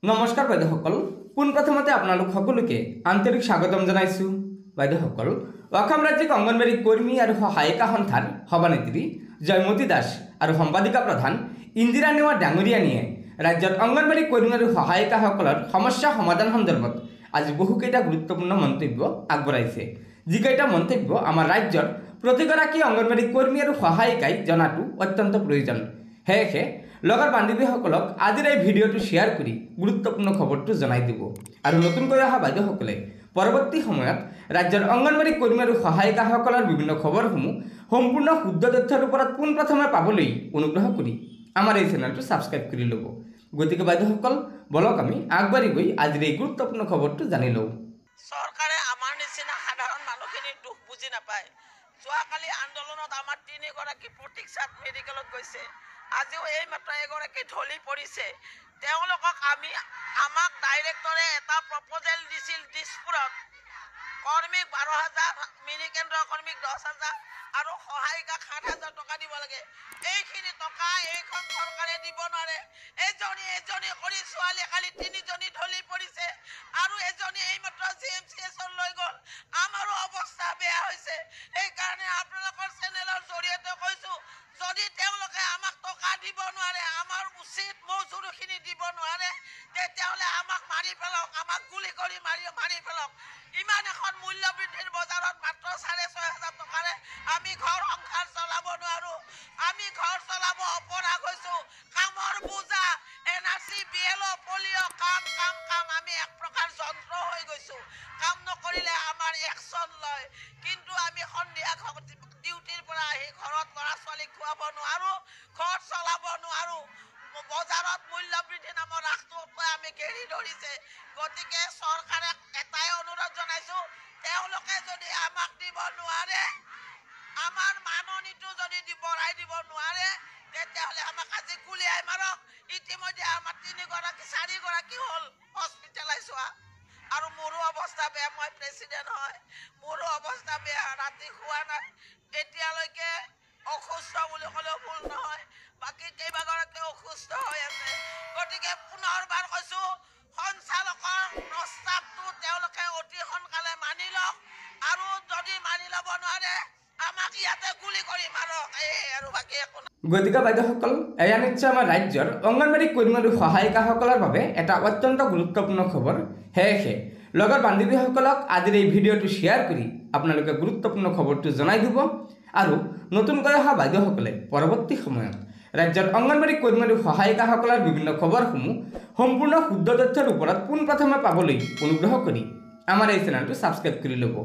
নমস্কাৰ বাইদেউসকল, পোনপ্ৰথমতে আপোনালোক সকলোকে আন্তৰিক স্বাগতম জনাইছোঁ। বাইদেউসকল, অসম ৰাজ্যিক অংগনবাড়ী কৰ্মী আৰু সহায়িকা সন্থাৰ সভানেত্ৰী জয়মতী দাস আৰু সম্পাদিকা প্ৰধান ইন্দিৰা নেওয়াৰ ডাঙৰীয়ানীয়ে ৰাজ্যত অংগনবাড়ী কৰ্মী আৰু সহায়িকাসকলৰ সমস্যা সমাধান সন্দৰ্ভত আজি বহুকেইটা গুৰুত্বপূৰ্ণ মন্তব্য আগবঢ়াইছে। যিকেইটা মন্তব্য আমাৰ ৰাজ্যৰ প্ৰতিগৰাকী অংগনবাড়ী কৰ্মী আৰু সহায়িকাই জনাটো অত্যন্ত প্ৰয়োজন। সেয়েহে লগৰ বান্ধৱীসকলক আজিৰ এই ভিডিঅ'টো শ্বেয়াৰ কৰি গুৰুত্বপূৰ্ণ খবৰটো জনাই দিব। আৰু নতুনকৈ অহা বাইদেউসকলে পৰৱৰ্তী সময়ত ৰাজ্যৰ অংগনবাড়ী কৰ্মী আৰু সহায়িকাসকলৰ বিভিন্ন খবৰসমূহ সম্পূৰ্ণ শুদ্ধ তথ্যৰ ওপৰত পোনপ্ৰথমে পাবলৈ অনুগ্ৰহ কৰি আমাৰ এই চেনেলটো ছাবস্ক্ৰাইব কৰি ল'ব। গতিকে বাইদেউসকল, বলক আমি আগবাঢ়ি গৈ আজিৰ এই গুৰুত্বপূৰ্ণ খবৰটো জানি লওঁ। চৰকাৰে আমাৰ নিচিনা সাধাৰণ মানুহখিনিৰ দুখ বুজি নাপায়। যোৱাকালি আন্দোলনত আমাৰ তিনিগৰাকী প্ৰতীক্ষাত মেডিকেলত গৈছে। আজিও এই মাত্ৰ এগৰাকী ঢলি পৰিছে। তেওঁলোকক আমাক ডাইৰেক্টৰে এটা প্ৰপ'জেল দিছিল দিছপুৰত, কৰ্মীক 12,000, মিনি কেন্দ্ৰৰ কৰ্মীক 10,000 আৰু সহায়িকাক 7,000 টকা দিব লাগে। এইখিনি টকা এইখন চৰকাৰে দিব নোৱাৰে। এজনী কৰি ছোৱালী কালি 3জনী ঢলি পৰিছে আৰু এজনী এইমাত্ৰ GMCH লৈ গ'ল। আমাৰো অৱস্থা বেয়া হৈছে। সেইকাৰণে আপোনালোকৰ চেনেলৰ জৰিয়তে কৈছোঁ, যদি তেওঁলোকে আমাক টকা দিব নোৱাৰে, আমাৰ উচিত মজুৰিখিনি দিব নোৱাৰে, তেতিয়াহ'লে আমাক মাৰি পেলাওক, আমাক গুলি কৰি মাৰি পেলাওক। ইমান এখন মূল্য বৃদ্ধিৰ বজাৰত মাত্ৰ 6,500 টকাৰে আমি ঘৰ সংসাৰ চলাব নোৱাৰোঁ। আমি ঘৰ চলাব অপৰাগ হৈছোঁ। কামৰ বোজা, NRC, BLO, পলিঅ', কাম আমি এক প্ৰকাৰ যন্ত্ৰ হৈ গৈছোঁ। কাম নকৰিলে আমাৰ একশ্যন লয়, কিন্তু আমি সন্ধিয়া ডিউটিৰ পৰা আহি ঘৰত ল'ৰা ছোৱালীক খুৱাব নোৱাৰোঁ, ঘৰ চলাব নোৱাৰোঁ। বজাৰত মূল্য বৃদ্ধি নামৰ ৰাসটোৱে আমি ঘেৰি ধৰিছে। গতিকে চৰকাৰক এটাই অনুৰোধ জনাইছোঁ, তেওঁলোকে যদি আমাক দিব নোৱাৰে, আমাৰ মাননিটো যদি বঢ়াই দিব নোৱাৰে, তেতিয়াহ'লে আমাক আজি গুলিয়াই মাৰক। ইতিমধ্যে আমাৰ 4গৰাকী হ'ল হস্পিটেলাইজ হোৱা। আৰু মোৰো অৱস্থা বেয়া, মই প্ৰেচিডেণ্ট হয়, মোৰো অৱস্থা বেয়া, ৰাতি খোৱা নাই। এতিয়ালৈকে অসুস্থ বুলি ক'লেও ভুল নহয়, বাকী কেইবাগৰাকী অসুস্থ হৈ আছে। গতিকে পুনৰবাৰ কৈছোঁ, সঞ্চালকৰ প্ৰস্তাৱটো তেওঁলোকে অতি সোনকালে মানি লওক, আৰু যদি মানি ল'ব নোৱাৰে আমাক ইয়াতে গুলি কৰি মাৰক। আৰু বাকী একো নাই। গতিকে বাইদেউসকল, এয়া নিশ্চয় আমাৰ ৰাজ্যৰ অংগনবাড়ী কৰ্মী আৰু সহায়িকাসকলৰ বাবে এটা অত্যন্ত গুৰুত্বপূৰ্ণ খবৰ। সেয়েহে লগৰ বান্ধৱীসকলক আজিৰ এই ভিডিঅ'টো শ্বেয়াৰ কৰি আপোনালোকে গুৰুত্বপূৰ্ণ খবৰটো জনাই দিব। আৰু নতুনকৈ অহা বাইদেউসকলে পৰৱৰ্তী সময়ত ৰাজ্যৰ অংগনবাড়ী কৰ্মী আৰু সহায়িকাসকলৰ বিভিন্ন খবৰসমূহ সম্পূৰ্ণ শুদ্ধ তথ্যৰ ওপৰত পোনপ্ৰথমে পাবলৈ অনুগ্ৰহ কৰি আমাৰ এই চেনেলটো ছাবস্ক্ৰাইব কৰি ল'ব।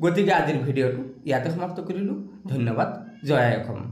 গতিকে আজিৰ ভিডিঅ'টো ইয়াতে সমাপ্ত কৰিলোঁ। ধন্যবাদ। জয় আই অসম।